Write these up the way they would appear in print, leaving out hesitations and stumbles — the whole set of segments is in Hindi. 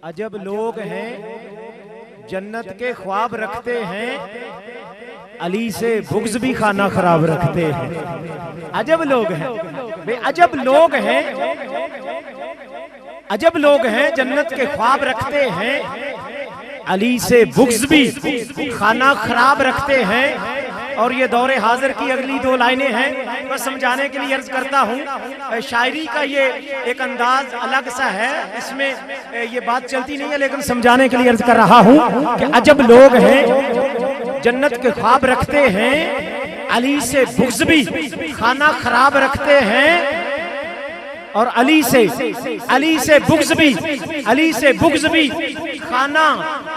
अजब लोग हैं जन्नत के ख्वाब रखते हैं, अली से बुग़्ज़ भी खाना खराब रखते हैं। अजब लोग हैं वे, अजब लोग हैं, अजब लोग हैं जन्नत के ख्वाब रखते हैं, अली से बुग़्ज़ भी खाना खराब रखते हैं। और ये दौरे हाजिर की अगली दो लाइनें हैं, बस समझाने के लिए अर्ज करता हूँ। शायरी का ये एक अंदाज अलग सा है, इसमें ये बात चलती नहीं है, लेकिन समझाने के लिए अर्ज कर रहा हूँ कि अजब लोग हैं जन्नत के ख्वाब रखते हैं, अली से बुग़्ज़ भी खाना खराब रखते हैं। और अली से बुग़्ज़ भी, अली से बुग़्ज़ भी खाना,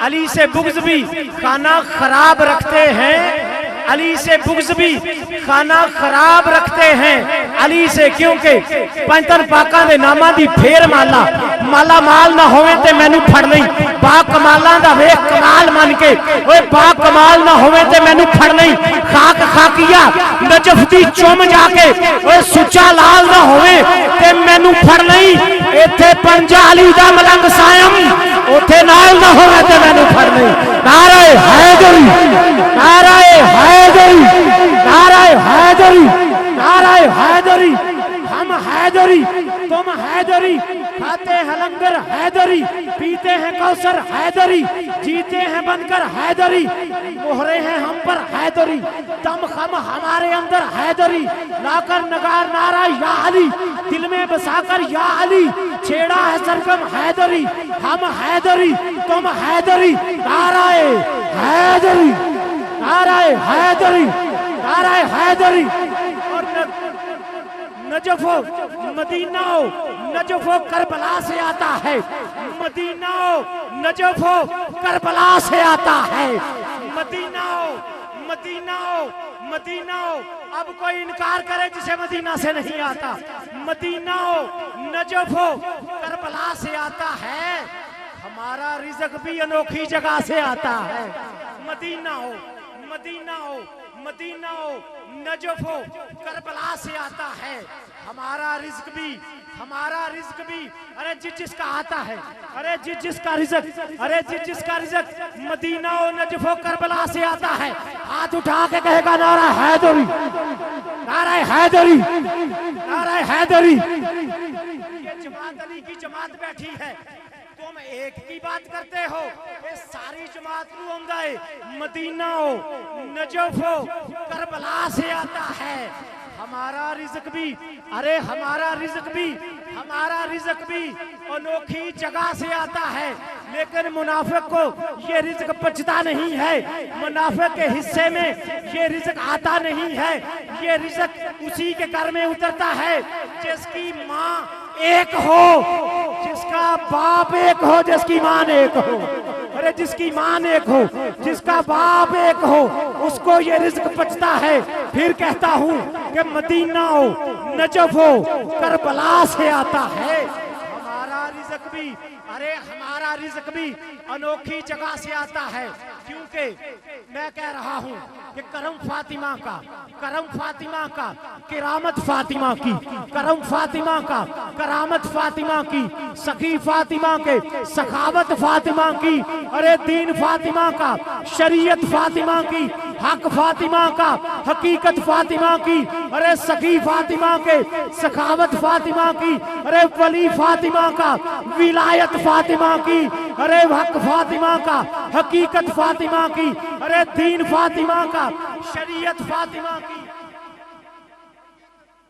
अली से बुग़्ज़ भी खाना खराब रखते हैं, अली से बुग़्ज़ भी खाना खराब रखते हैं। अली से क्योंकि पंचन पाका दे नामा दी फेर माला, माला माल ना होवे ते मैनू फड़ नहीं, बा कमाला दा वेख कमाल मन के, ओए बा कमाल ना होवे ते मैनू फड़ नहीं, खाक खाकिया नजफ दी चुम जाके, ओए सुच्चा लाल ना होवे ते मैनू फड़ नहीं, इत्थे पंजा अली दा मलंग सायम, उथे नाल ना होवे ते मैनू फड़ नहीं। नारे हैदरी, नारे हैदरी, नारे हैदरी, नारे हैदरी, हम हैदरी तुम हैदरी, खाते हैं लंगर हैदरी, पीते हैं कौसर हैदरी, जीते हैं बनकर हैदरी, मोहरे हैं हम पर हैदरी, दम खम हमारे अंदर हैदरी, लाकर नगार नारा या अली, दिल में बसाकर या अली, छेड़ा है सरगम हैदरी, हम हैदरी तुम हैदरी, नाराए हैदरी, नाराए हैदरी, नाराए हैदरी। और नजफो मदीना नजफो करबला से आता है, मदीना नजफो करबला से आता है, मदीना मदीना मदीना। अब कोई इनकार करे जिसे मदीना से नहीं आता, मदीना नजफो करबला से आता है, हमारा रिज़्क़ भी अनोखी जगह से आता है। मदीना मदीना मदीना नजफो करबला से आता है, हमारा रिज़्क़ भी, हमारा रिज़्क़ भी, अरे जिस जिसका आता है, अरे जिस जिसका रिज़्क़, अरे जिस जिसका रिज़्क़ मदीना और नजफो करबला से आता है, हाथ उठा के कहेगा नारा हैदरी, नारा हैदरी, नारा हैदरी। ये जमात अली की जमात बैठी है, तुम एक की बात करते हो, ये सारी जमात को आंदा है, मदीना नजफो करबला से आता है, हमारा रिज़्क़ भी, अरे हमारा रिज़्क़ भी, हमारा रिज़्क़ भी अनोखी जगह से आता है। लेकिन मुनाफिक को ये रिज़्क़ पचता नहीं है, मुनाफिक के हिस्से में ये रिज़्क़ आता नहीं है, ये रिज़्क़ उसी के घर में उतरता है जिसकी माँ एक हो, जिसका बाप एक हो, जिसकी माँ एक हो, अरे जिसकी माँ एक हो, जिसका बाप एक हो, उसको ये रिज़्क़ पचता है। फिर कहता हूँ कि मदीना नजफो करबला से आता है, हमारा रिज़्क़ भी, अरे हमारा रिज़्क़ भी अनोखी जगह से आता है। क्योंकि मैं कह रहा हूँ कि करम फातिमा का, करम फातिमा का, किरामत फातिमा की, करम फातिमा का, करामत फातिमा की, सखी फातिमा के, सखावत फातिमा की, अरे दीन फातिमा का, शरीयत फातिमा की, हक फातिमा का, हकीकत फातिमा की, अरे सखी फातिमा के, सखावत फातिमा की, अरे वली फातिमा का, विलायत फातिमा की, अरे हक फातिमा का, हकीकत फातिमा की, अरे दीन फातिमा का, शरीयत फातिमा की,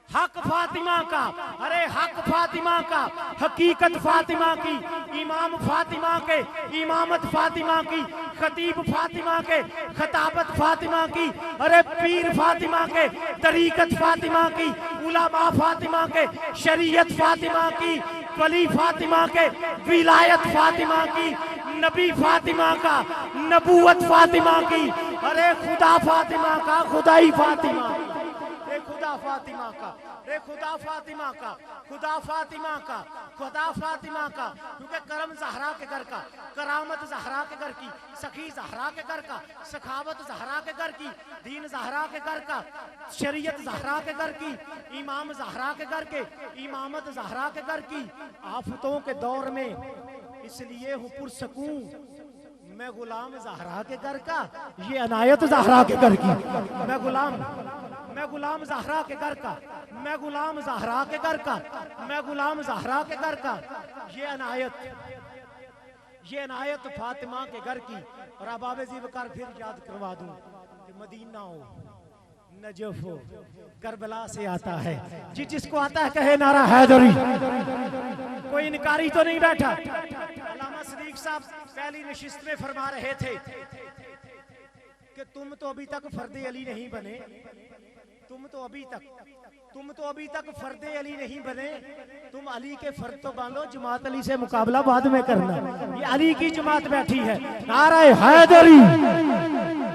हक फातिमा का, अरे हक फातिमा का, हकीकत फातिमा की, इमाम फातिमा के, इमामत फातिमा की, खतीब फातिमा के, खताबत फातिमा की, अरे पीर फातिमा के, तरीकत फातिमा की, उलमा फातिमा के, शरीयत फातिमा की, वली फातिमा के, विलायत फातिमा की, नबी फातिमा का, नबूवत फातिमा की, अरे खुदा फातिमा का, खुदाई फातिमा, खुदा फातिमा का, रे खुदा फातिमा का, खुदा फातिमा का, खुदा फातिमा का। क्योंकि करम ज़हरा के घर का, करामत ज़हरा के घर की, सखी ज़हरा के घर का, सखावत ज़हरा के घर की, दीन ज़हरा के घर का, शरीयत ज़हरा के घर की, इमाम ज़हरा के घर के, इमामत ज़हरा के घर की। आफतों के दौर में इसलिए हूँ पुरसकूं मैं गुलाम ज़हरा के घर का, ये अनायत ज़हरा के घर की। मैं गुलाम ज़हरा के घर का, मैं गुलाम ज़हरा के घर का, मैं गुलाम ज़हरा के घर का, ये अनायत फातिमा के घर की। और अब ज़िक्र फिर याद करवा दूं कि मदीना हो, नजफ हो, करबला से आता है। जिसको आता है कहे नारा हैदरी। कोई इनकारी तो नहीं बैठा। अल्लामा सदीक साहब पहली नशिस्त में फरमा रहे थे कि तुम तो अभी तक फर्दे अली नहीं बने, तुम तो अभी तक फर्दे अली नहीं बने, तुम अली के फर्द तो बांधो, जमात अली से मुकाबला बाद में करना। ये अली की जमात बैठी है, नारा हैदरी।